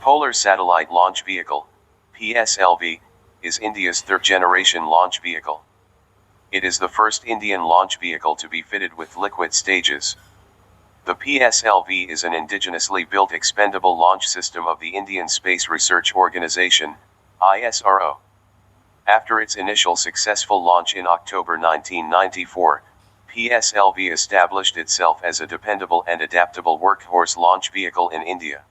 Polar Satellite Launch Vehicle, PSLV, is India's third-generation launch vehicle. It is the first Indian launch vehicle to be fitted with liquid stages. The PSLV is an indigenously built expendable launch system of the Indian Space Research Organisation, ISRO. After its initial successful launch in October 1994, PSLV established itself as a dependable and adaptable workhorse launch vehicle in India.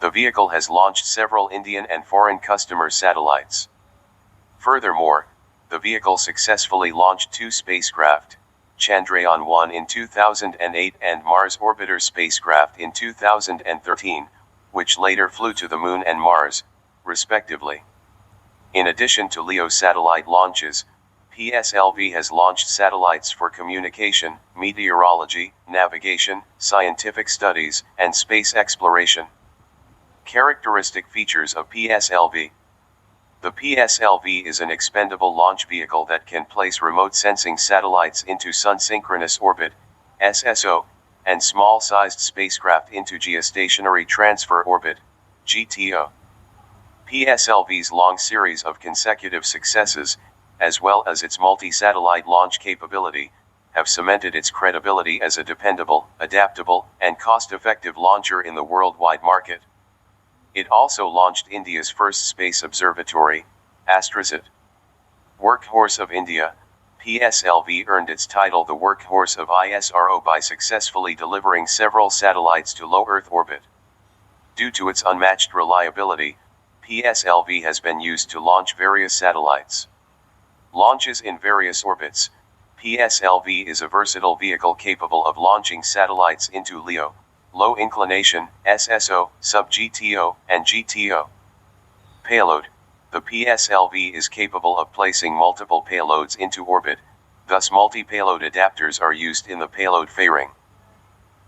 The vehicle has launched several Indian and foreign customer satellites. Furthermore, the vehicle successfully launched two spacecraft, Chandrayaan-1 in 2008 and Mars Orbiter spacecraft in 2013, which later flew to the Moon and Mars, respectively. In addition to LEO satellite launches, PSLV has launched satellites for communication, meteorology, navigation, scientific studies, and space exploration. Characteristic features of PSLV. The PSLV is an expendable launch vehicle that can place remote sensing satellites into sun-synchronous orbit, SSO, and small-sized spacecraft into geostationary transfer orbit, GTO. PSLV's long series of consecutive successes, as well as its multi-satellite launch capability, have cemented its credibility as a dependable, adaptable, and cost-effective launcher in the worldwide market. It also launched India's first space observatory, AstroSat. Workhorse of India, PSLV earned its title the Workhorse of ISRO by successfully delivering several satellites to low Earth orbit. Due to its unmatched reliability, PSLV has been used to launch various satellites. Launches in various orbits, PSLV is a versatile vehicle capable of launching satellites into LEO, low inclination, SSO, sub-GTO, and GTO. Payload. The PSLV is capable of placing multiple payloads into orbit, thus multi-payload adapters are used in the payload fairing.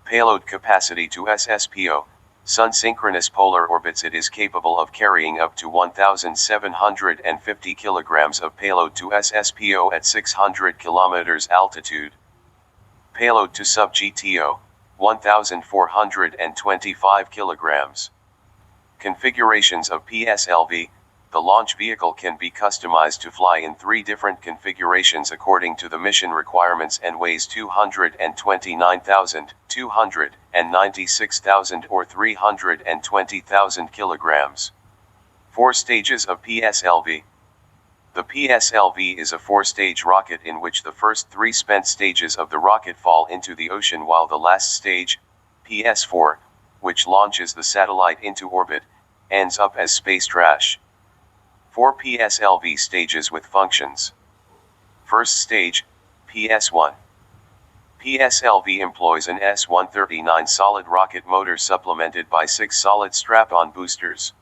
Payload capacity to SSPO. Sun-synchronous polar orbits. It is capable of carrying up to 1,750 kilograms of payload to SSPO at 600 kilometers altitude. Payload to sub-GTO, 1,425 kilograms. Configurations of PSLV. The launch vehicle can be customized to fly in 3 different configurations according to the mission requirements and weighs 229,000, 296,000 or 320,000 kilograms. 4 stages of PSLV. The PSLV is a 4-stage rocket in which the first 3 spent stages of the rocket fall into the ocean while the last stage, PS4, which launches the satellite into orbit, ends up as space trash. 4 PSLV stages with functions. First stage, PS1. PSLV employs an S-139 solid rocket motor supplemented by 6 solid strap-on boosters.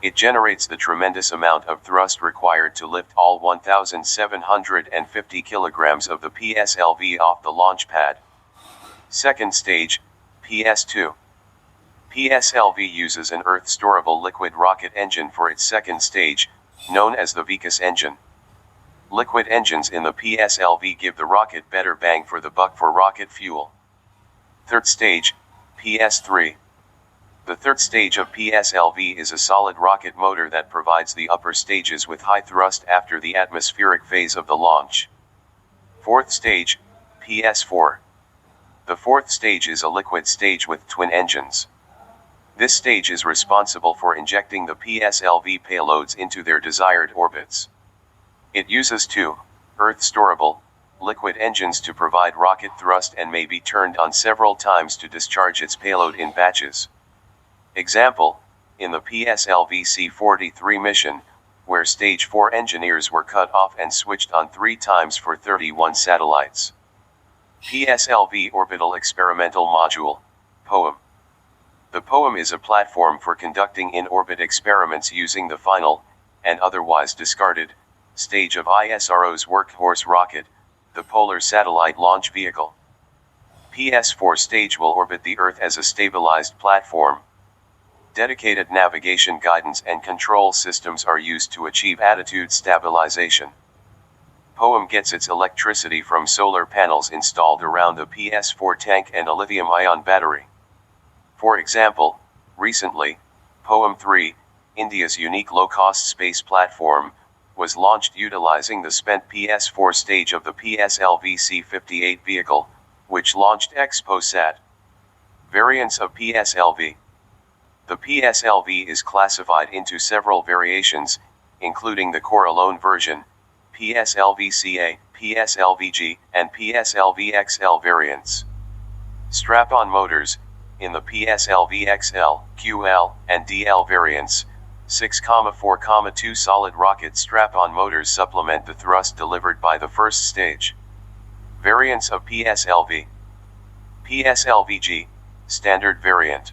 It generates the tremendous amount of thrust required to lift all 1,750 kilograms of the PSLV off the launch pad. Second stage, PS2. PSLV uses an Earth-storable liquid rocket engine for its second stage, known as the VCAS engine. Liquid engines in the PSLV give the rocket better bang for the buck for rocket fuel. Third stage, PS3. The third stage of PSLV is a solid rocket motor that provides the upper stages with high thrust after the atmospheric phase of the launch. Fourth stage, PS4. The fourth stage is a liquid stage with twin engines. This stage is responsible for injecting the PSLV payloads into their desired orbits. It uses 2 Earth-storable liquid engines to provide rocket thrust and may be turned on several times to discharge its payload in batches. Example, in the PSLV C-43 mission, where Stage 4 engineers were cut off and switched on 3 times for 31 satellites. PSLV Orbital Experimental Module, POEM. The POEM is a platform for conducting in-orbit experiments using the final, and otherwise discarded, stage of ISRO's Workhorse rocket, the Polar Satellite Launch Vehicle. PS4 stage will orbit the Earth as a stabilized platform. Dedicated navigation guidance and control systems are used to achieve attitude stabilization. POEM gets its electricity from solar panels installed around the PS4 tank and a lithium-ion battery. For example, recently, Poem 3, India's unique low-cost space platform, was launched utilizing the spent PS4 stage of the PSLV C-58 vehicle, which launched XPOSat. Variants of PSLV. The PSLV is classified into several variations, including the core-alone version, PSLV-CA, PSLV-G, and PSLV-XL variants. Strap-on motors, in the PSLV-XL, QL, and DL variants, 6,4,2 solid rocket strap-on motors supplement the thrust delivered by the first stage. Variants of PSLV. PSLV-G, standard variant.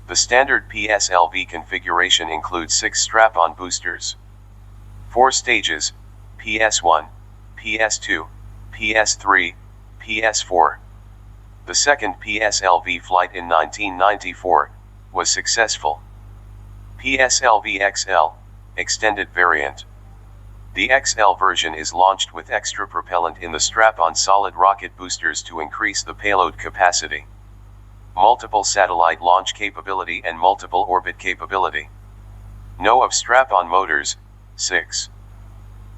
The standard PSLV configuration includes 6 strap-on boosters. 4 stages, PS1, PS2, PS3, PS4. The second PSLV flight in 1994 was successful. PSLV XL, extended variant. The XL version is launched with extra propellant in the strap-on solid rocket boosters to increase the payload capacity, multiple satellite launch capability and multiple orbit capability. No of strap-on motors, 6.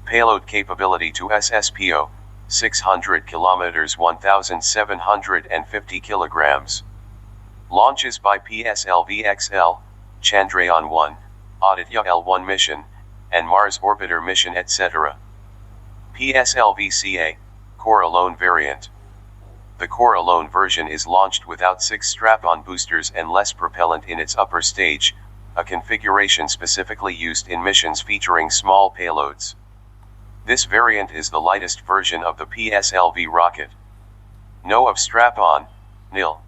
Payload capability to SSPO, 600 km 1,750 kg. Launches by PSLV XL, Chandrayaan-1, Aditya L1 mission, and Mars Orbiter mission etc. PSLV CA, core-alone variant. The core-alone version is launched without 6 strap-on boosters and less propellant in its upper stage, a configuration specifically used in missions featuring small payloads. This variant is the lightest version of the PSLV rocket. No of strap-on, nil.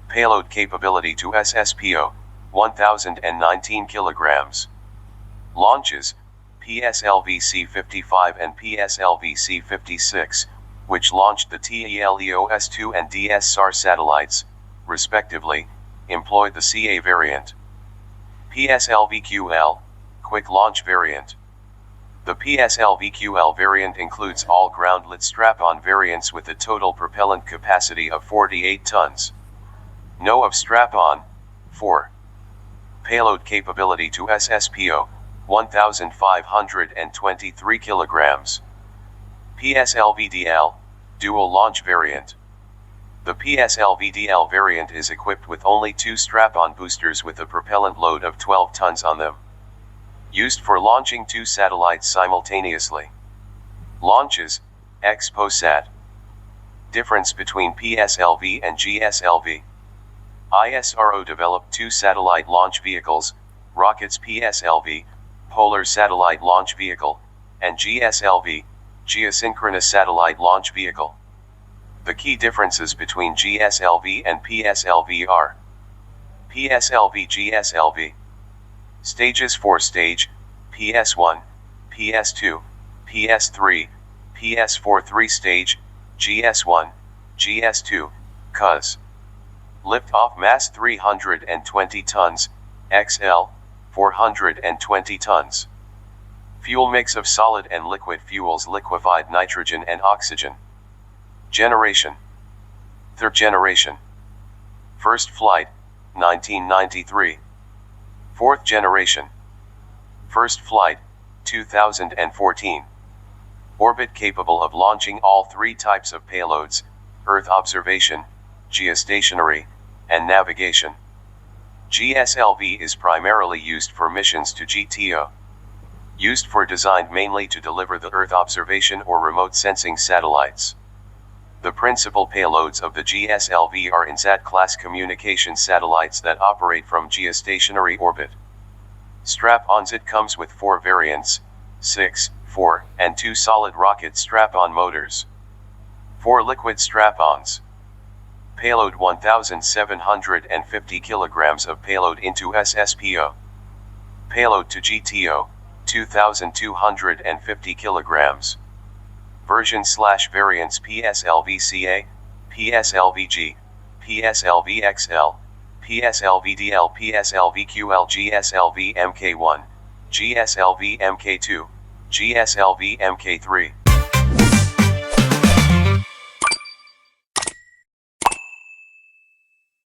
Payload capability to SSPO, 1,019 kg. Launches, PSLV C-55 and PSLV C-56, which launched the TELEOS-2 and DS-SAR satellites, respectively, employed the CA variant. PSLV QL, quick launch variant. The PSLV QL variant includes all groundlet strap-on variants with a total propellant capacity of 48 tons. No of strap-on, 4. Payload capability to SSPO, 1,523 kg. PSLV-DL, dual launch variant. The PSLV-DL variant is equipped with only 2 strap-on boosters with a propellant load of 12 tons on them. Used for launching 2 satellites simultaneously. Launches, XPOSat. Difference between PSLV and GSLV. ISRO developed 2 satellite launch vehicles, Rocket's PSLV, Polar Satellite Launch Vehicle, and GSLV, Geosynchronous Satellite Launch Vehicle. The key differences between GSLV and PSLV are: PSLV GSLV. Stages for stage, PS1, PS2, PS3, PS4 3 stage, GS1, GS2, CUS. Lift-off mass 320 tons, XL, 420 tons. Fuel mix of solid and liquid fuels, liquefied nitrogen and oxygen. Generation. Third generation. First flight, 1993. Fourth generation. First flight, 2014. Orbit capable of launching all 3 types of payloads: Earth observation, geostationary, and navigation. GSLV is primarily used for missions to GTO. Used for designed mainly to deliver the Earth observation or remote sensing satellites. The principal payloads of the GSLV are INSAT-class communication satellites that operate from geostationary orbit. Strap-ons. It comes with 4 variants, 6, 4, and 2 solid rocket strap-on motors. 4 liquid strap-ons. Payload 1,750 kg of payload into SSPO. Payload to GTO, 2,250 kg. Version/variants: PSLV-CA, PSLV-G, PSLV-XL, PSLV-DL, PSLV-QL, GSLV-MK1, GSLV-MK2, GSLV-MK3.